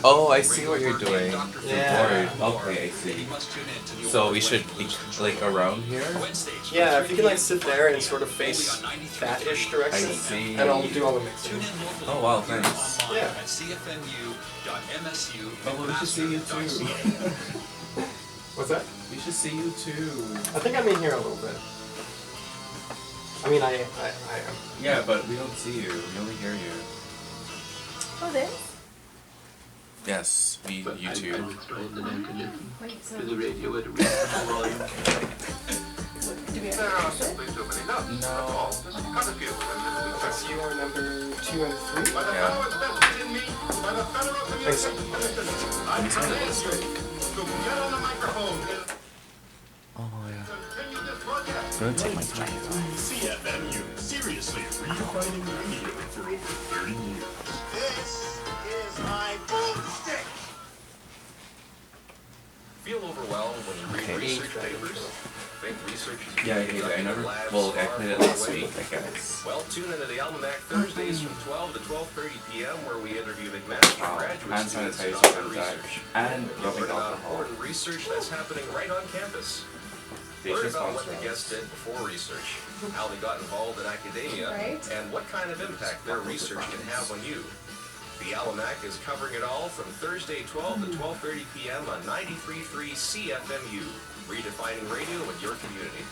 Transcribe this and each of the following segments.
Oh, I see what you're doing. Yeah. Okay, I see. So we should be like around here? Yeah, if you can like sit there and sort of face that-ish direction, I see. and I'll do all the mixing. Oh wow, thanks. Yeah. Oh, we should see you too. What's that? We should see you too. I think I'm in here a little bit. I mean, I am. Yeah, but we don't see you. We only hear you. Oh, this? Yes, you too. Wait, so... To the radio at a reasonable volume. Do we have There are to simply too many notes. No. Cut a few and this So you are number 2 and 3? By the Yeah. powers vested in me, by the Federal Thanks, sir. Communications Commission, I command you to get on the microphone and Oh yeah. continue this broadcast. I'm gonna take my time. CFMU, seriously redefining radio for over 30 years. This is my boomstick. Feel overwhelmed when you read Okay. research papers? Think research is Yeah, being I never. conducted in Well, labs I far, played it far last away? week, I guess. Well, tune into the AlmaMAC Thursdays from 12 to 12:30 p.m. where we interview McMaster Wow. graduate Hand students sanitizer on their and that. research. And You'll rubbing learn about alcohol. important research that's happening right on campus. They Learn should about what sponsor the guests us. did before research, how they got involved in academia, Right. and what kind of impact their research can have on you. The AlmaMAC is covering it all from Thursday 12 to 12:30 p.m. on 93.3 CFMU, redefining radio in your community.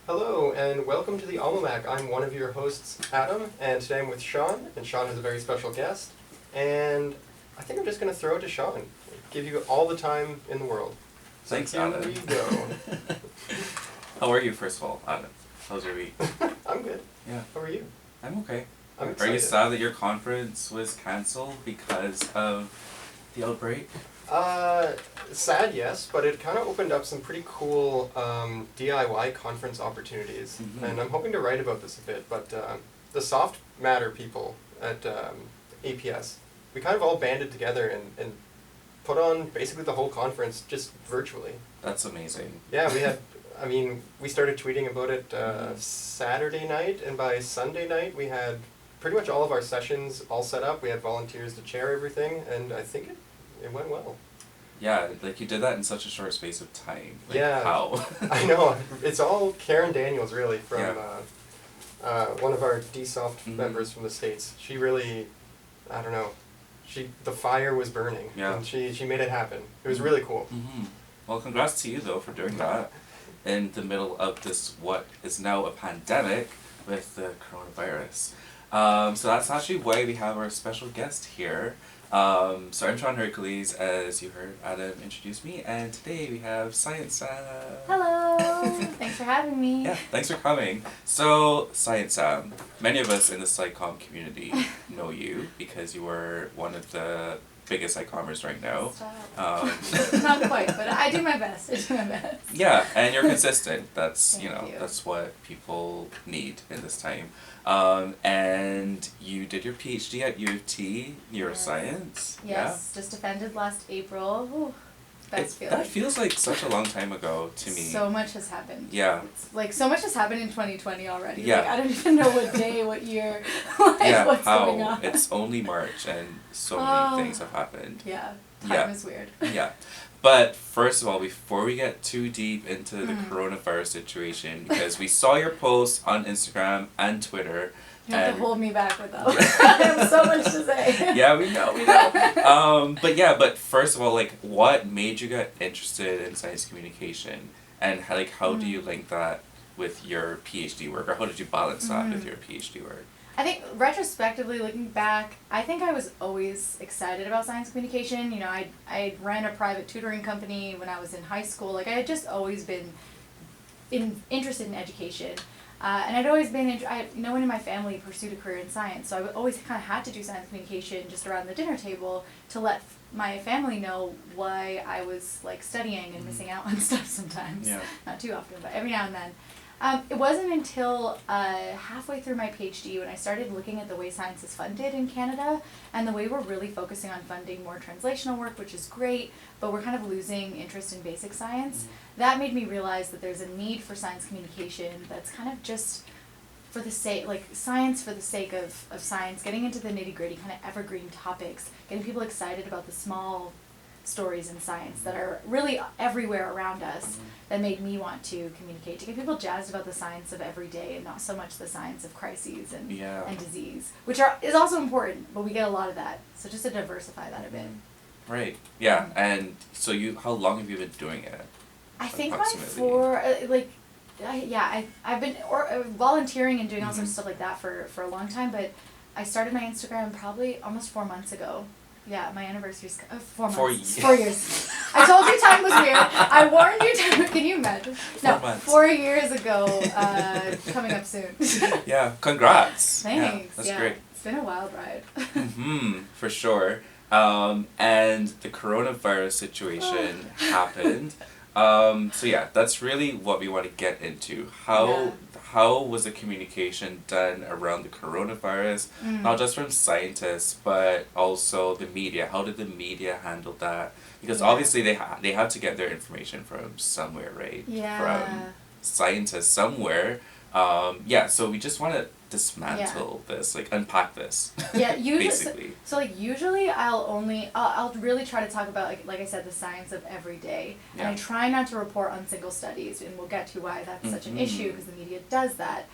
Hello, and welcome to the AlmaMAC. I'm one of your hosts, Adam, and today I'm with Shawn, and Shawn has a very special guest. And I think I'm just going to throw it to Shawn. Give you all the time in the world. So Thanks, here Adam. we go. How are you, first of all, Adam? How's your week? I'm good. Yeah, How are you? I'm okay. I'm Are excited. you sad that your conference was cancelled because of the outbreak? Sad, yes, but it kind of opened up some pretty cool DIY conference opportunities. Mhm. And I'm hoping to write about this a bit, but the soft matter people at APS, we kind of all banded together and put on basically the whole conference just virtually. That's amazing. Yeah, we had, I mean, we started tweeting about it Saturday night, and by Sunday night we had pretty much all of our sessions all set up. We had volunteers to chair everything, and I think it went well. Yeah, like you did that in such a short space of time. Like, Yeah. how? I know, it's all Karen Daniels really from Yeah. one of our DSoft Mhm. members from the States. She really, I don't know, the fire was burning, Yeah. and she made it happen. It was really cool. Hmm. Well, congrats to you though for doing that in the middle of this what is now a pandemic with the coronavirus. So that's actually why we have our special guest here. So I'm Shawn Hercules, as you heard Adam introduce me, and today we have Science Sam. Hello! Thanks for having me. Yeah, thanks for coming. So, Science Sam, many of us in the SciComm community know you because you were one of the biggest SciCommers right now. Stop. Um, Not quite, but I do my best. I do my best. Yeah, and you're consistent. That's Thank you. that's what people need in this time. And you did your PhD at U of T, neuroscience. Yes, just defended last April. Ooh, Yeah. best feeling. That feels like such a long time ago to me. So much has happened. Yeah. It's like so much has happened in 2020 already. Yeah. Like I don't even know what day, what year, like Yeah, what's going how on. it's only March and so Oh. many things have happened. Yeah, time Yeah. is weird. Yeah. But first of all, before we get too deep into the Mm. coronavirus situation, because we saw your posts on Instagram and Twitter. You have and to hold me back with that. I have so much to say. Yeah, we know. But first of all, like, what made you get interested in science communication, and how do you link that with your PhD work, or how did you balance that with your PhD work? I think retrospectively looking back, I think I was always excited about science communication. You know, I ran a private tutoring company when I was in high school. Like I had just always been interested in education. And I'd always been, no one in my family pursued a career in science, so I always kind of had to do science communication just around the dinner table to let my family know why I was like studying and missing out on stuff sometimes. Yeah. Not too often, but every now and then. It wasn't until halfway through my PhD when I started looking at the way science is funded in Canada and the way we're really focusing on funding more translational work, which is great, but we're kind of losing interest in basic science. That made me realize that there's a need for science communication that's kind of just for the sake, like science for the sake of science, getting into the nitty gritty kind of evergreen topics, getting people excited about the small stories in science that are really everywhere around us, that made me want to communicate, to get people jazzed about the science of every day and not so much the science of crises and disease, which is also important, but we get a lot of that. So just to diversify that a bit. Right. Yeah. And so how long have you been doing it? I think I've been volunteering and doing all sorts of stuff like that for a long time, but I started my Instagram probably almost 4 months ago. Yeah, my anniversary's 4 months. 4 years. 4 years. I told you time was weird. I warned you time. Can you imagine? No, 4 months. 4 years ago, coming up soon. Yeah, congrats. Thanks. Yeah, that's great. It's been a wild ride. For sure. And the coronavirus situation happened. So yeah, that's really what we want to get into. How was the communication done around the coronavirus? Not just from scientists, but also the media. How did the media handle that? Because obviously they have to get their information from somewhere, right? Yeah. From scientists somewhere. So we just want to dismantle this, like unpack this. Yeah, usually. Basically. So like usually I'll really try to talk about like I said, the science of every day, and I try not to report on single studies, and we'll get to why that's such an issue because the media does that.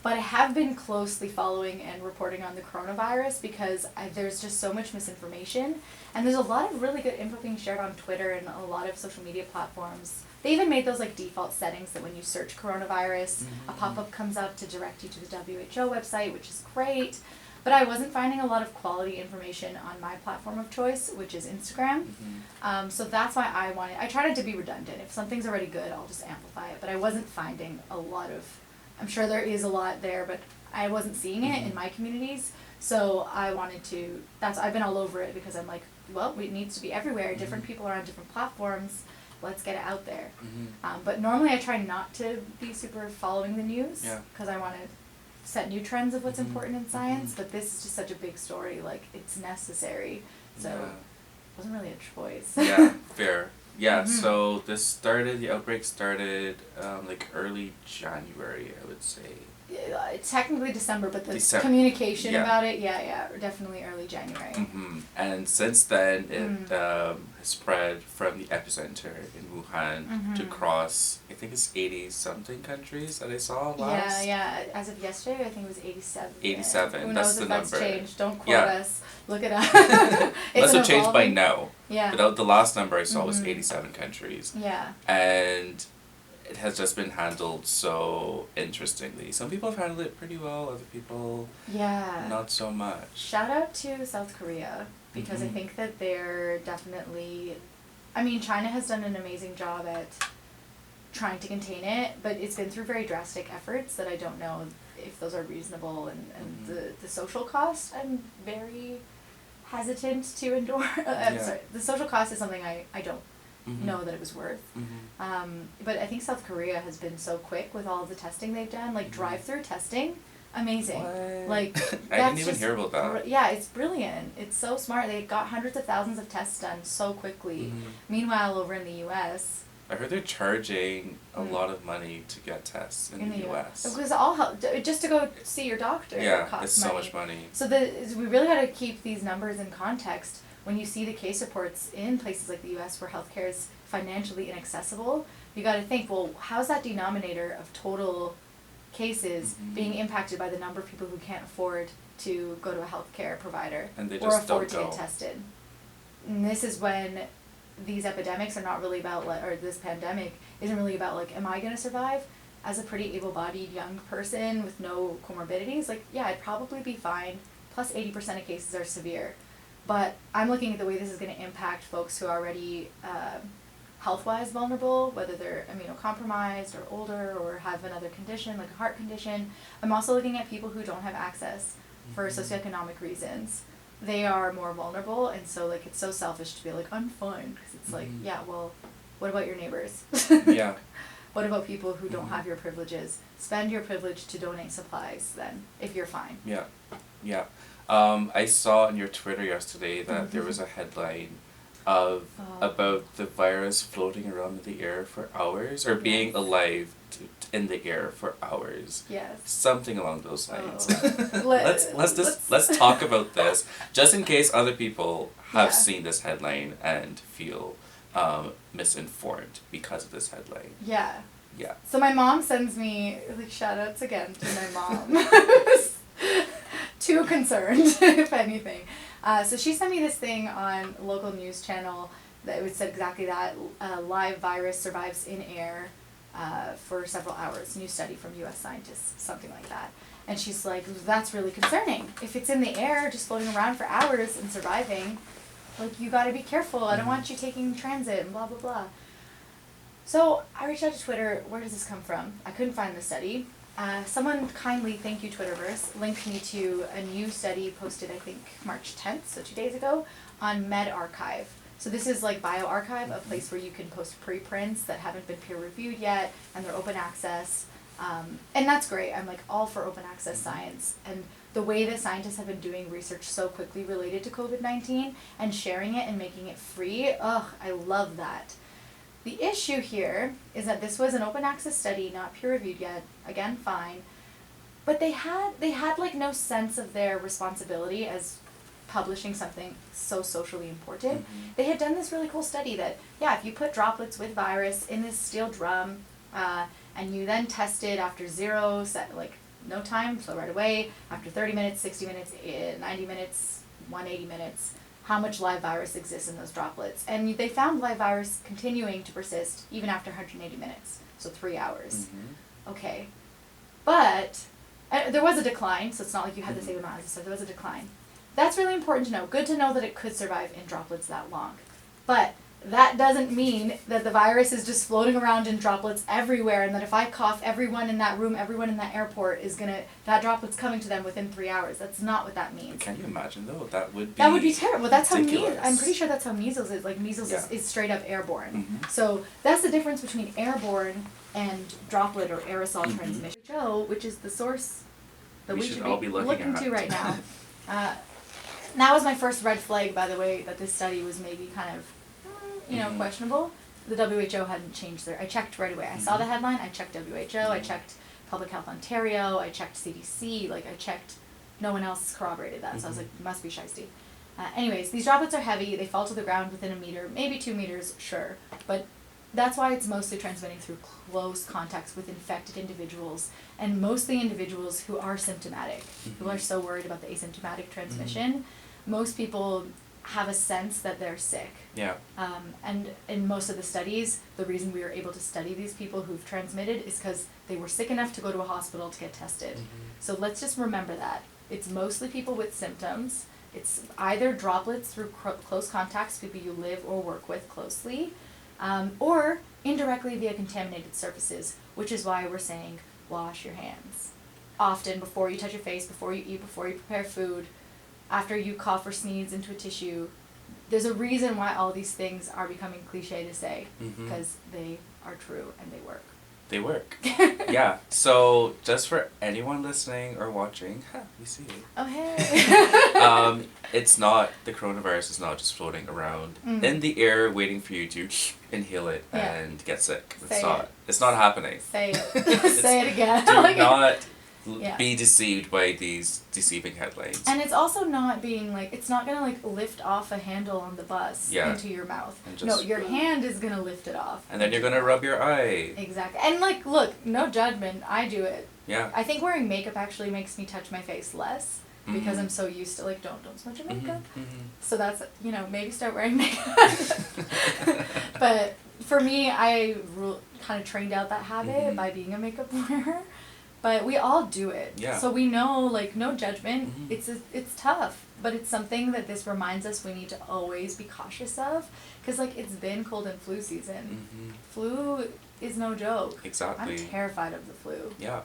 But I have been closely following and reporting on the coronavirus because there's just so much misinformation, and there's a lot of really good info being shared on Twitter and a lot of social media platforms. They even made those like default settings that when you search coronavirus, a pop-up comes up to direct you to the WHO website, which is great. But I wasn't finding a lot of quality information on my platform of choice, which is Instagram. So that's why I try not to be redundant. If something's already good, I'll just amplify it. But I wasn't finding a lot of, I'm sure there is a lot there, but I wasn't seeing it in my communities. So I wanted to, I've been all over it because I'm like, well, it needs to be everywhere. Different people are on different platforms. Let's get it out there. But normally I try not to be super following the news because I want to set new trends of what's important in science, but this is just such a big story, like it's necessary, so it wasn't really a choice. Yeah, fair. Yeah, so the outbreak started like early January, I would say. Technically December, but the communication about it, definitely early January. And since then, it has spread from the epicenter in Wuhan to across, I think it's 80-something countries that I saw last. Yeah. As of yesterday, I think it was 87. 87, Who that's knows the if number. that's changed? Don't quote us. Look it up. Must have changed by now. Yeah. But the last number I saw was 87 countries. Yeah. And it has just been handled so interestingly. Some people have handled it pretty well, other people not so much. Shout out to South Korea, because I think that they're definitely, I mean, China has done an amazing job at trying to contain it, but it's been through very drastic efforts that I don't know if those are reasonable, and the social cost I'm very hesitant to endure. Sorry, the social cost is something I don't know that it was worth. But I think South Korea has been so quick with all of the testing they've done, like drive-through testing, amazing. What? Like I didn't even hear about that. Yeah, it's brilliant. It's so smart. They got hundreds of thousands of tests done so quickly. Meanwhile, over in the U.S., I heard they're charging a lot of money to get tests in the U.S. Because just to go see your doctor costs it's money. So much money. So we really got to keep these numbers in context. When you see the case reports in places like the U.S. where healthcare is financially inaccessible, you got to think, well, how's that denominator of total cases being impacted by the number of people who can't afford to go to a healthcare provider or afford to get tested? And this is when these epidemics are not really about, or this pandemic isn't really about, like, am I going to survive? As a pretty able-bodied young person with no comorbidities, like, yeah, I'd probably be fine. Plus 80% of cases are severe. But I'm looking at the way this is going to impact folks who are already health-wise vulnerable, whether they're immunocompromised or older or have another condition, like a heart condition. I'm also looking at people who don't have access for socioeconomic reasons. They are more vulnerable, and so, like, it's so selfish to be like, I'm fine, because it's like, yeah, well, what about your neighbors? What about people who don't have your privileges? Spend your privilege to donate supplies, then, if you're fine. Yeah. I saw on your Twitter yesterday that there was a headline about the virus floating around in the air for hours, or being alive in the air for hours. Yes. Something along those lines. Oh. Let's talk about this, just in case other people have Yeah. seen this headline and feel misinformed because of this headline. Yeah. Yeah. So my mom sends me, like, shout outs again to my mom. Too concerned, if anything. So she sent me this thing on a local news channel that would said exactly that. Live virus survives in air for several hours. New study from U.S. scientists, something like that. And she's like, that's really concerning. If it's in the air, just floating around for hours and surviving, like, you gotta be careful. I don't want you taking transit and blah, blah, blah. So I reached out to Twitter. Where does this come from? I couldn't find the study. Someone kindly, thank you Twitterverse, linked me to a new study posted, I think, March 10th, so 2 days ago, on medRxiv. So this is like bioRxiv, a place where you can post preprints that haven't been peer reviewed yet, and they're open access. And that's great. I'm like all for open access science. And the way that scientists have been doing research so quickly related to COVID-19 and sharing it and making it free, I love that. The issue here is that this was an open access study, not peer reviewed yet. Again, fine. But they had like no sense of their responsibility as publishing something so socially important. Mm-hmm. They had done this really cool study that, yeah, if you put droplets with virus in this steel drum, and you then tested after no time, so right away, after 30 minutes, 60 minutes, 90 minutes, 180 minutes, how much live virus exists in those droplets. And they found live virus continuing to persist even after 180 minutes, so 3 hours. Mm-hmm. Okay. But there was a decline, so it's not like you had the same amount, so there was a decline. That's really important to know. Good to know that it could survive in droplets that long. But that doesn't mean that the virus is just floating around in droplets everywhere, and that if I cough, everyone in that room, everyone in that airport that droplet's coming to them within 3 hours. That's not what that means. Can you imagine though? That would be terrible. That's ridiculous. how I'm pretty sure that's how measles is. Like measles is straight up airborne. Mm-hmm. So that's the difference between airborne and droplet or aerosol transmission. Which is the source that we should all be looking to at. right now. That was my first red flag, by the way, that this study was maybe kind of, questionable. The WHO hadn't changed I checked right away. I saw the headline, I checked WHO, I checked Public Health Ontario, I checked CDC, no one else corroborated that, so I was like, must be shiesty. Anyways, these droplets are heavy, they fall to the ground within a meter, maybe 2 meters, sure, but that's why it's mostly transmitting through close contacts with infected individuals, and mostly individuals who are symptomatic. People are so worried about the asymptomatic transmission. Most people have a sense that they're sick. Yeah. And in most of the studies, the reason we were able to study these people who've transmitted is because they were sick enough to go to a hospital to get tested. So let's just remember that. It's mostly people with symptoms. It's either droplets through close contacts, people you live or work with closely, or indirectly via contaminated surfaces, which is why we're saying wash your hands often before you touch your face, before you eat, before you prepare food, after you cough or sneeze into a tissue. There's a reason why all these things are becoming cliche to say, because they are true and they work. They work. Yeah. So just for anyone listening or watching, we see you. Oh, hey. The coronavirus is not just floating around in the air waiting for you to inhale it and get sick. It's not happening. Say it. Say it again. Do not be deceived by these deceiving headlines. And it's also not being it's not gonna lift off a handle on the bus into your mouth. No, your hand is gonna lift it off. And then you're gonna rub your eye. Exactly. And look, no judgment. I do it. Yeah. I think wearing makeup actually makes me touch my face less because I'm so used to don't smudge your makeup. So that's maybe start wearing makeup. But for me, I kind of trained out that habit by being a makeup wearer. But we all do it. Yeah. So we know, no judgment. It's tough, but it's something that this reminds us we need to always be cautious of, because it's been cold and flu season. Flu is no joke. Exactly. I'm terrified of the flu. Yeah.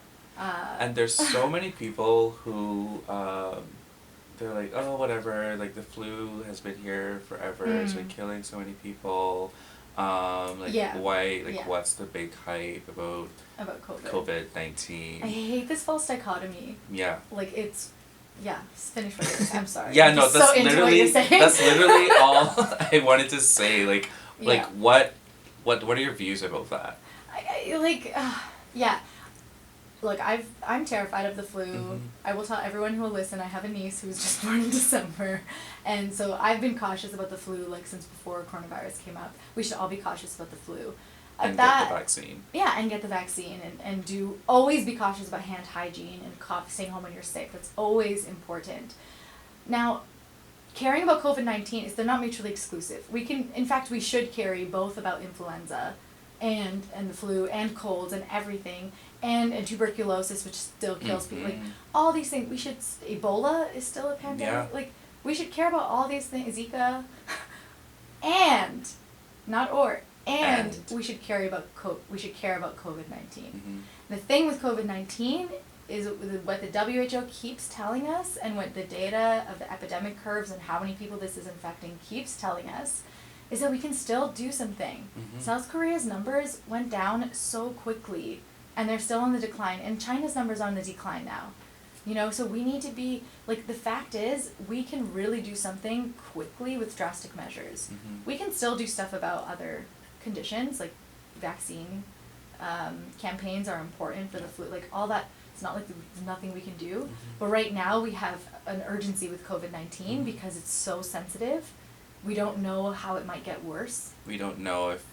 And there's so many people who they're like, oh, whatever, the flu has been here forever. It's been killing so many people. What's the big hype about COVID-19? I hate this false dichotomy. Yeah. Finish what you're saying. I'm sorry. Yeah, I'm no, just that's so into what you're saying. that's literally all I wanted to say. What are your views about that? Yeah. Look, I'm terrified of the flu. Mhm. I will tell everyone who will listen, I have a niece who was just born in December. And so I've been cautious about the flu, like, since before coronavirus came up. We should all be cautious about the flu. And get the vaccine. Yeah, and get the vaccine. And do always be cautious about hand hygiene and staying home when you're sick. That's always important. Now, caring about COVID-19 is they're not mutually exclusive. In fact, we should carry both about influenza and the flu and colds and everything and tuberculosis, which still kills people. Like, all these things, Ebola is still a pandemic. Yeah. Like, we should care about all these things, Zika, and we should care about COVID-19. The thing with COVID-19 is what the WHO keeps telling us, and what the data of the epidemic curves and how many people this is infecting keeps telling us, is that we can still do something. South Korea's numbers went down so quickly, and they're still on the decline, and China's numbers are on the decline now. You know, so we need to be, like, the fact is, we can really do something quickly with drastic measures. We can still do stuff about other conditions, like vaccine campaigns are important for the flu, like, all that. It's not like there's nothing we can do, but right now we have an urgency with COVID-19 because it's so sensitive. We don't know how it might get worse. We don't know if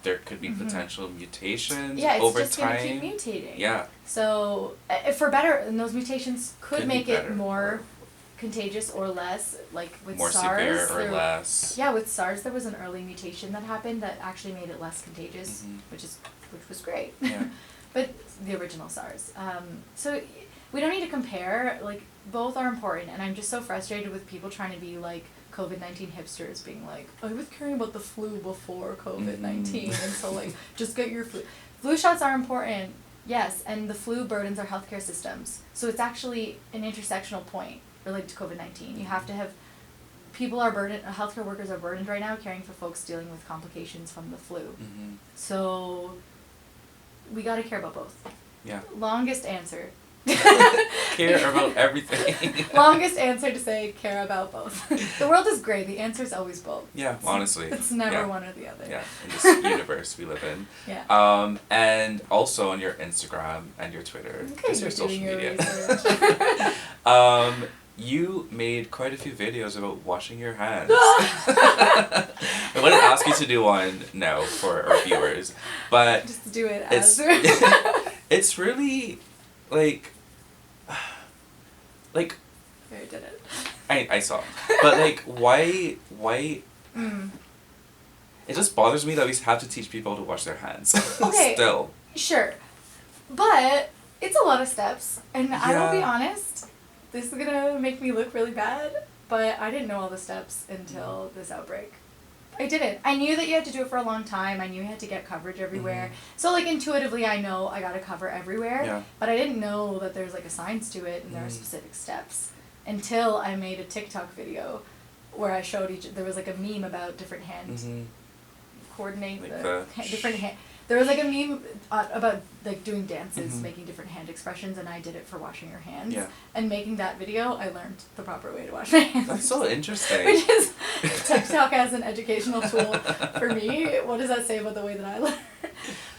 there could be potential mutations Yeah, it's over just time. going to keep mutating. Yeah. So, for better, and those mutations could Could be make it better. more contagious or less, like with More SARS. severe or less. Yeah, with SARS there was an early mutation that happened that actually made it less contagious, which was great. Yeah. But the original SARS. So we don't need to compare, like, both are important, and I'm just so frustrated with people trying to be like COVID-19 hipsters, being like, I was caring about the flu before COVID-19, and so, like, just get your flu. Flu shots are important, yes, and the flu burdens our healthcare systems. So it's actually an intersectional point related to COVID-19. You have to have, healthcare workers are burdened right now caring for folks dealing with complications from the flu. So we gotta care about both. Yeah. Longest answer. Care about everything. Longest answer to say care about both. The world is great. The answer is always both. Yeah, honestly. It's never Yeah. one or the other. Yeah, in this universe we live in. Yeah. And also on your Instagram and your Twitter, Okay, just your you're social doing your media. research. You made quite a few videos about washing your hands. I wouldn't ask you to do one now for our viewers, but Just do it it's as. it's really like I did it. I saw, but like why it just bothers me that we have to teach people to wash their hands. Okay. Still. Sure. But it's a lot of steps, and I will be Yeah. honest, this is gonna make me look really bad, but I didn't know all the steps until this outbreak. I didn't. I knew that you had to do it for a long time. I knew you had to get coverage everywhere. So, like, intuitively I know I gotta cover everywhere, Yeah. but I didn't know that there's, like, a science to it and there are specific steps until I made a TikTok video where I showed there was, like, a meme about different hand coordinate, Like different hand. There was, like, a meme about, like, doing dances, making different hand expressions, and I did it for washing your hands. Yeah. And making that video, I learned the proper way to wash my hands. That's so interesting. Which is TikTok as an educational tool for me. What does that say about the way that I learn?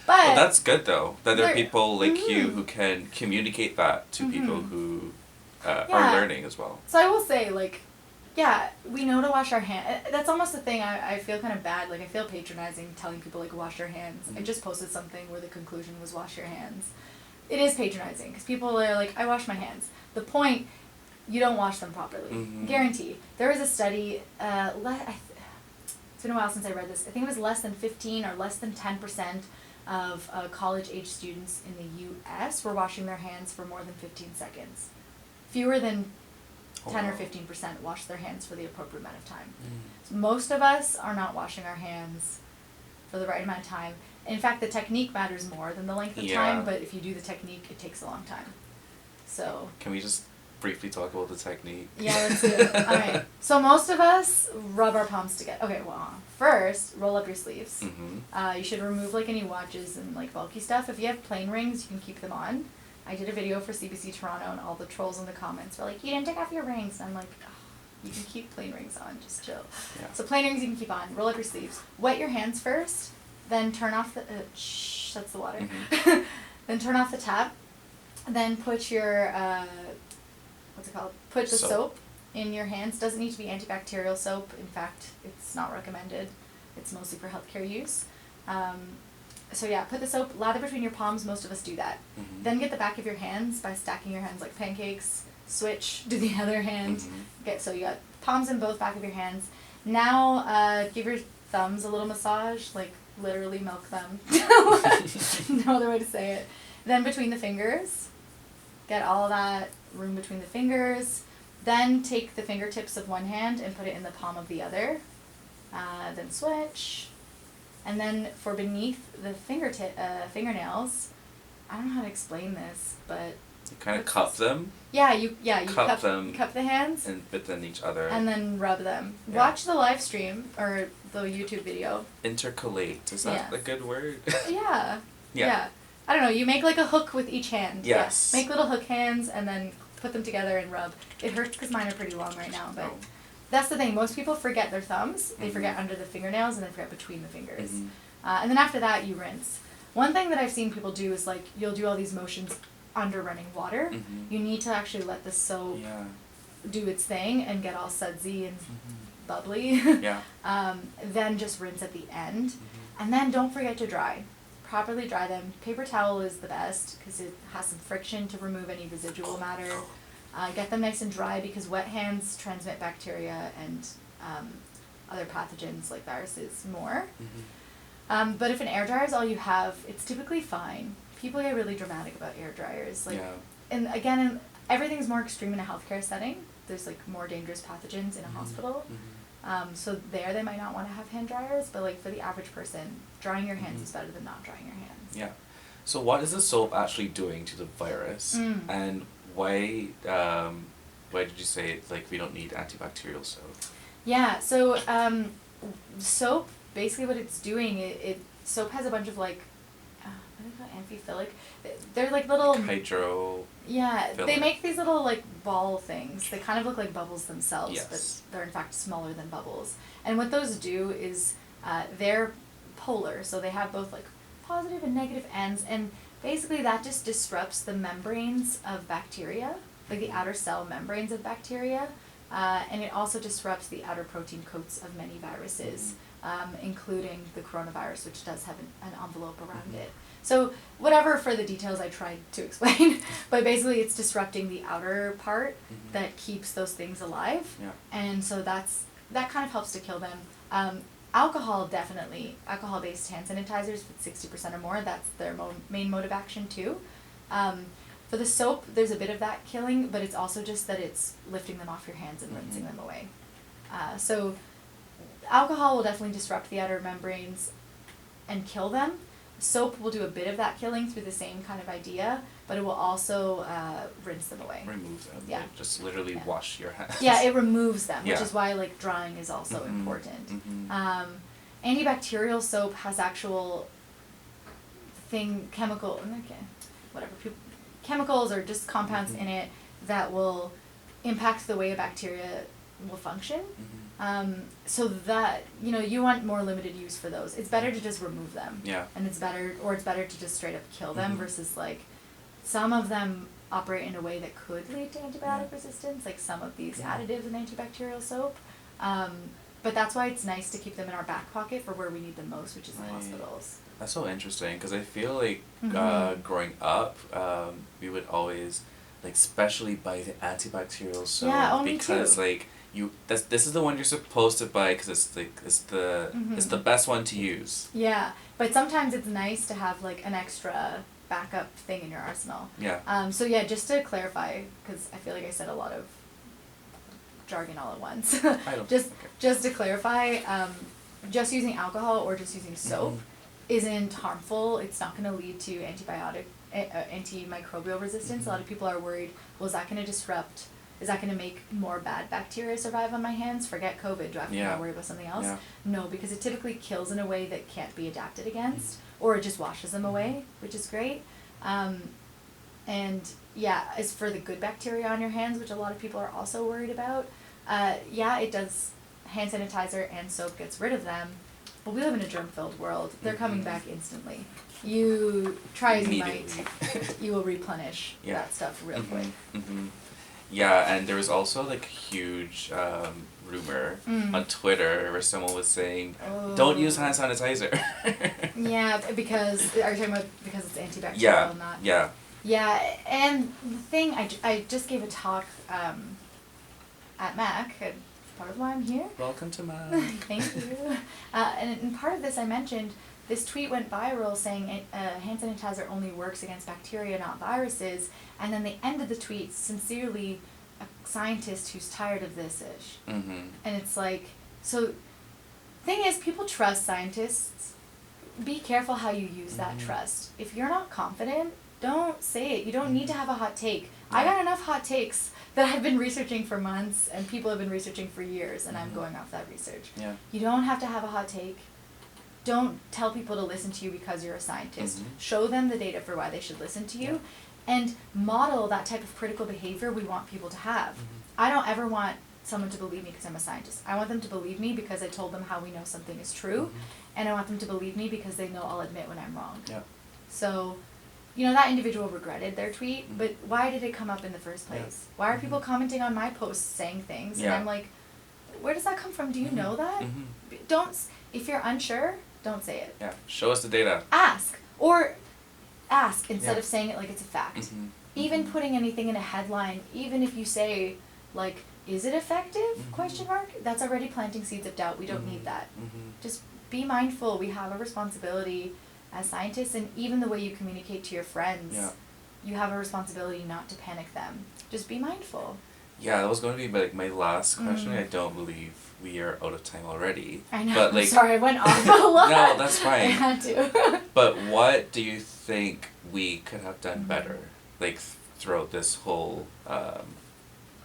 But Well, that's good though. That there are There- people like you who can communicate that to people who Yeah. are learning as well. so I will say, like, yeah, we know to wash our hands. That's almost the thing. I feel kind of bad. Like, I feel patronizing telling people, like, wash your hands. I just posted something where the conclusion was wash your hands. It is patronizing because people are like, I wash my hands. The point, you don't wash them properly. Guarantee. There was a study, it's been a while since I read this. I think it was less than 15 or less than 10% of college-age students in the U.S. were washing their hands for more than 15 seconds. Fewer than 10 or 15% wash their hands for the appropriate amount of time. So most of us are not washing our hands for the right amount of time. In fact, the technique matters more than the length of Yeah. time, but if you do the technique, it takes a long time. So, Can we just briefly talk about the technique? yeah, let's do it. Alright, so most of us rub our palms together. Okay, well, first, roll up your sleeves. You should remove, like, any watches and, like, bulky stuff. If you have plain rings, you can keep them on. I did a video for CBC Toronto, and all the trolls in the comments were like, you didn't take off your rings. And I'm like, oh, you can keep plain rings on, just chill. Yeah. So plain rings you can keep on. Roll up your sleeves. Wet your hands first. Then turn off the that's the water. Mhm. Then turn off the tap. Then put your what's it called? Put the soap in your hands. Doesn't need to be antibacterial soap. In fact, it's not recommended. It's mostly for healthcare use. So yeah, put the soap, lather between your palms. Most of us do that. Mhm. Then get the back of your hands by stacking your hands like pancakes. Switch to the other hand. Mhm. So you got palms in both back of your hands. Now give your thumbs a little massage, like literally milk them. No other way to say it. Then between the fingers, get all of that room between the fingers. Then take the fingertips of one hand and put it in the palm of the other. Then switch. And then for beneath the fingernails, I don't know how to explain this, but You kind of cup them yeah, you Cup them. cup the hands and within each other. and then rub them. Yeah. Watch the live stream or the YouTube video. Intercalate. Is that Yes. a good word? Yeah. Yeah. I don't know. You make like a hook with each hand. Yes. Yeah. Make little hook hands and then put them together and rub. It hurts because mine are pretty long right now, but Oh. that's the thing. Most people forget their thumbs. They Mhm. forget under the fingernails and then forget between the fingers. Mhm. And then after that, you rinse. One thing that I've seen people do is like you'll do all these motions under running water. Mhm. You need to actually let the soap Yeah. do its thing and get all sudsy and Mhm. bubbly. Yeah. Then just rinse at the end. Mhm. And then don't forget to dry. Properly dry them. Paper towel is the best because it has some friction to remove any residual matter. Get them nice and dry because wet hands transmit bacteria and other pathogens like viruses more. Mhm. But if an air dryer is all you have, it's typically fine. People get really dramatic about air dryers. Like, Yeah. and again, everything's more extreme in a healthcare setting. There's like more dangerous pathogens in a Mhm. hospital. Mhm. So there they might not want to have hand dryers, but like for the average person, drying your hands Mhm. is better than not drying your hands. Yeah. So what is the soap actually doing to the virus? Mm. And why did you say like we don't need antibacterial soap? Yeah, so soap, basically what it's doing, soap has a bunch of like, what do they call it? Amphiphilic? They're like little, Hydro. yeah, they filler. make these little like ball things. They kind of look like bubbles themselves, Yes. but they're in fact smaller than bubbles. And what those do is they're polar, so they have both like positive and negative ends, and basically that just disrupts the membranes of bacteria, like the outer cell membranes of bacteria, and it also disrupts the outer protein coats of many viruses, including the coronavirus, which does have an envelope around it. So whatever for the details I tried to explain, but basically it's disrupting the outer part Mhm. that keeps those things alive, Yeah. and so that kind of helps to kill them. Alcohol, definitely. Alcohol-based hand sanitizers with 60% or more, that's their main mode of action too. For the soap, there's a bit of that killing, but it's also just that it's lifting them off your hands and rinsing them away. So alcohol will definitely disrupt the outer membranes and kill them. Soap will do a bit of that killing through the same kind of idea, but it will also rinse them away. Remove them. Yeah. Like, just literally Yeah. wash your hands. Yeah, it removes them, which Yeah. is why like drying is also Mhm. important. Mhm. Antibacterial soap has actual chemicals or just compounds Mhm. in it that will impact the way a bacteria will function. Mhm. So that, you want more limited use for those. It's better to just remove them. Yeah. And it's better to just straight up kill them Mhm. versus like, some of them operate in a way that could lead to antibiotic resistance, like some of these Yeah. additives in antibacterial soap. But that's why it's nice to keep them in our back pocket for where we need them most, which is in Right. hospitals. That's so interesting because I feel like Mhm. growing up, we would always like specially buy the antibacterial soap Yeah, oh, me because too. like this is the one you're supposed to buy because it's the Mhm. best one to use. Yeah, but sometimes it's nice to have like an extra backup thing in your arsenal. Yeah. So yeah, just to clarify, because I feel like I said a lot of jargon all at once. I don't. just okay. just to clarify, just using alcohol or just using soap Mhm. isn't harmful. It's not going to lead to antimicrobial resistance. A lot of people are worried, well, is that going to make more bad bacteria survive on my hands? Forget COVID, do I have to Yeah. now worry about something else? Yeah. No, because it typically kills in a way that can't be adapted against, or it just washes them away, which is great. And yeah, as for the good bacteria on your hands, which a lot of people are also worried about, yeah, it does, hand sanitizer and soap gets rid of them, Well, we live in a germ-filled world. They're coming back instantly. You try as you might, you will replenish that stuff real quick. Yeah, and there was also like huge rumor on Twitter where someone was saying, "Don't use hand sanitizer." Yeah, because are you talking about because it's antibacterial? Yeah. Not. Yeah. Yeah, and the thing I just gave a talk at MAC. Part of why I'm here. Welcome to MAC. Thank you. And in part of this, I mentioned this tweet went viral saying hand sanitizer only works against bacteria, not viruses. And then they ended the tweet, sincerely, a scientist who's tired of this ish. And it's like, so, thing is, people trust scientists. Be careful how you use that trust. If you're not confident, don't say it. You don't need to have a hot take. I got enough hot takes that I've been researching for months and people have been researching for years, and I'm going off that research. Yeah. You don't have to have a hot take. Don't tell people to listen to you because you're a scientist. Show them the data for why they should listen to you, and model that type of critical behavior we want people to have. I don't ever want someone to believe me because I'm a scientist. I want them to believe me because I told them how we know something is true, and I want them to believe me because they know I'll admit when I'm wrong. Yeah. So, you know, that individual regretted their tweet, but why did it come up in the first place? Why are people commenting on my posts saying things? And I'm like, where does that come from? Do you know that? Don't, if you're unsure, don't say it. Yeah. Show us the data. Ask. Or ask instead of saying it like it's a fact. Even putting anything in a headline, even if you say, like, is it effective? Question mark. That's already planting seeds of doubt. We don't need that. Just be mindful. We have a responsibility as scientists, and even the way you communicate to your friends, you have a responsibility not to panic them. Just be mindful. Yeah, that was going to be like my last question. I don't believe we are out of time already. I know. But, like, I'm sorry, I went off a lot. No, that's fine. I had to. But what do you think we could have done better, like throughout this whole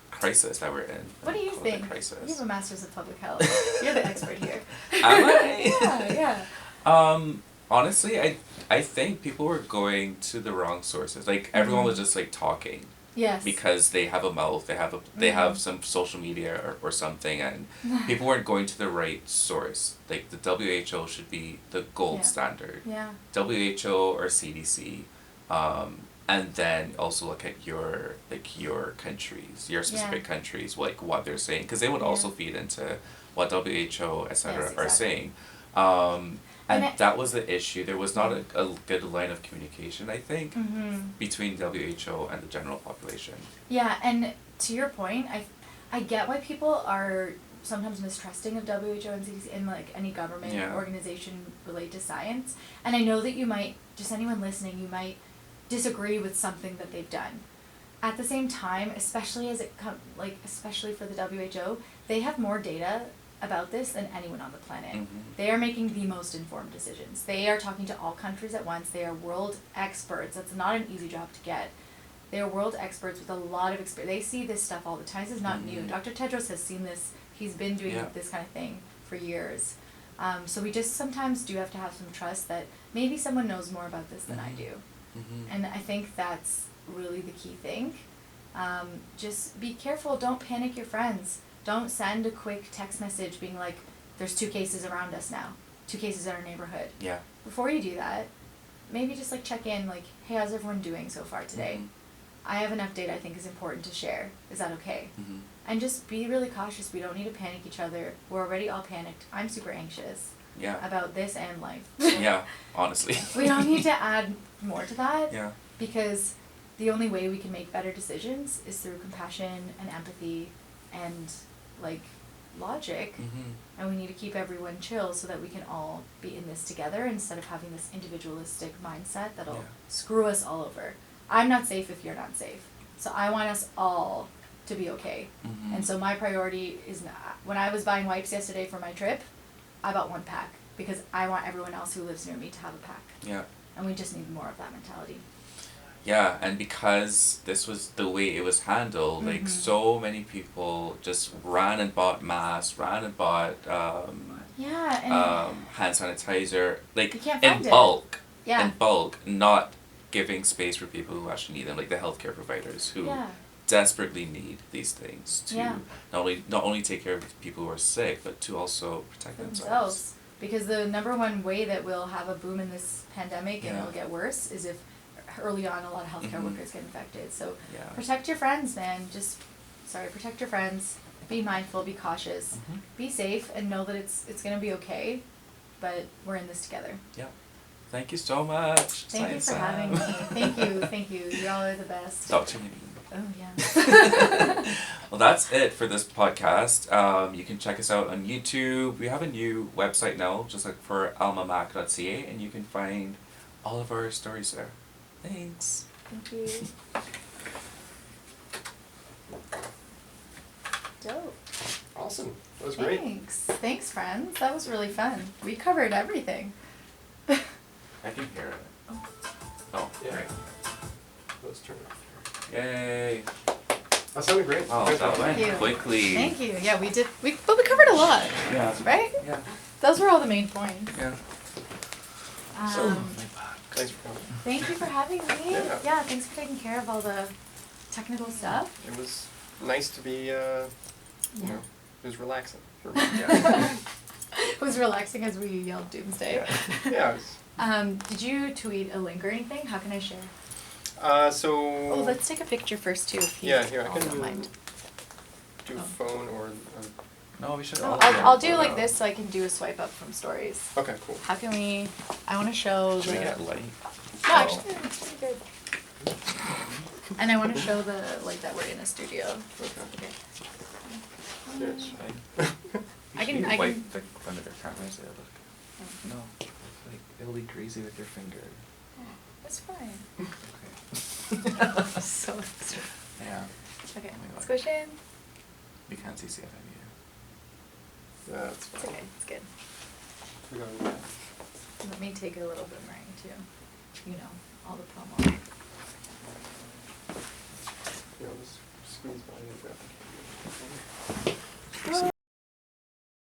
crisis that we're in? What do you COVID think? Crisis. You have a master's of public health. You're the expert here. Am I? Yeah. Honestly, I think people were going to the wrong sources. Like everyone was just like talking. Yes. Because they have a mouth, they have some social media or something, and people weren't going to the right source. Like the WHO should be the gold standard. Yeah. WHO or CDC, and then also look at your countries, your specific countries, like what they're saying, because they would also feed into what WHO etc. are saying. And that was the issue. There was not a good line of communication, I think, between WHO and the general population. Yeah, and to your point, I get why people are sometimes mistrusting of WHO and CDC and like any government organization related to science. And I know that you might, just anyone listening, you might disagree with something that they've done. At the same time, especially especially for the WHO, they have more data about this than anyone on the planet. They are making the most informed decisions. They are talking to all countries at once. They are world experts. That's not an easy job to get. They are world experts with a lot of experience. They see this stuff all the time. This is not new. Dr. Tedros has seen this. He's been doing this kind of thing for years. So we just sometimes do have to have some trust that maybe someone knows more about this than I do. And I think that's really the key thing. Just be careful. Don't panic your friends. Don't send a quick text message being like, there's 2 cases around us now. 2 cases in our neighborhood. Yeah. Before you do that, maybe just like check in, like, hey, how's everyone doing so far today? I have an update I think is important to share. Is that okay? And just be really cautious. We don't need to panic each other. We're already all panicked. I'm super anxious about this and life. Honestly. We don't need to add more to that. Yeah. Because the only way we can make better decisions is through compassion and empathy and like logic, and we need to keep everyone chill so that we can all be in this together instead of having this individualistic mindset that'll screw us all over. I'm not safe if you're not safe, so I want us all to be okay. And so my priority is not, when I was buying wipes yesterday for my trip, I bought 1 pack because I want everyone else who lives near me to have a pack. And we just need more of that mentality. Yeah, and because this was the way it was handled, like so many people just ran and bought masks, ran and bought hand sanitizer, like in bulk, not giving space for people who actually need them, like the healthcare providers who desperately need these things to not only take care of people who are sick, but to also protect themselves. Because the number one way that we'll have a boom in this pandemic and Yeah. it'll get worse is if early on a lot of healthcare Mhm. workers get infected. So Yeah. protect your friends, man. Protect your friends. Be mindful, be cautious, Mhm. be safe, and know that it's gonna be okay. But we're in this together. Yeah. Thank you so much. Thank you Science for having me. Sam. Thank you. Y'all are the best. Stop changing. Oh yeah. Well, that's it for this podcast. You can check us out on YouTube. We have a new website now. Just look for almamac.ca and you can find all of our stories there. Thanks. Thank you. Dope. Awesome. That was great. Thanks, friends. That was really fun. We covered everything. I can hear it. Oh, Yeah. great. Let's turn it off. Yay. That sounded great. Oh, Good that job. went Thank you. quickly. Thank you. Yeah, we did. But we covered a lot, Yeah. right? Yeah. Those were all the main points. Yeah. Thanks for coming. Thank you for having me. Yeah. Thanks for taking care of all the technical stuff. It was nice to be, you know, it was relaxing for me. Yeah. It was relaxing as we yelled doomsday. Yeah. It was, Did you tweet a link or anything? How can I share? so. Oh, let's take a picture first too, if you Yeah, here, I all can don't mind. do Oh. phone or. No, we should Oh, all I'll do like this so I can do a swipe up from stories. Okay, cool. How can we? I want to show Should the. we get light? No, actually, it's pretty good. And I want to show the that we're in a studio. Okay. Yes. I can- You I wipe can- the front of your camera so look. No, like it'll be greasy with your finger. That's fine. Okay. So extra. Yeah. Okay. Oh my God. Squish in. We can't see CFMU. That's It's fine. okay. It's good. We got it. Let me take a little boomerang too. You know, all the promo. You know, just squeeze by and grab the camera.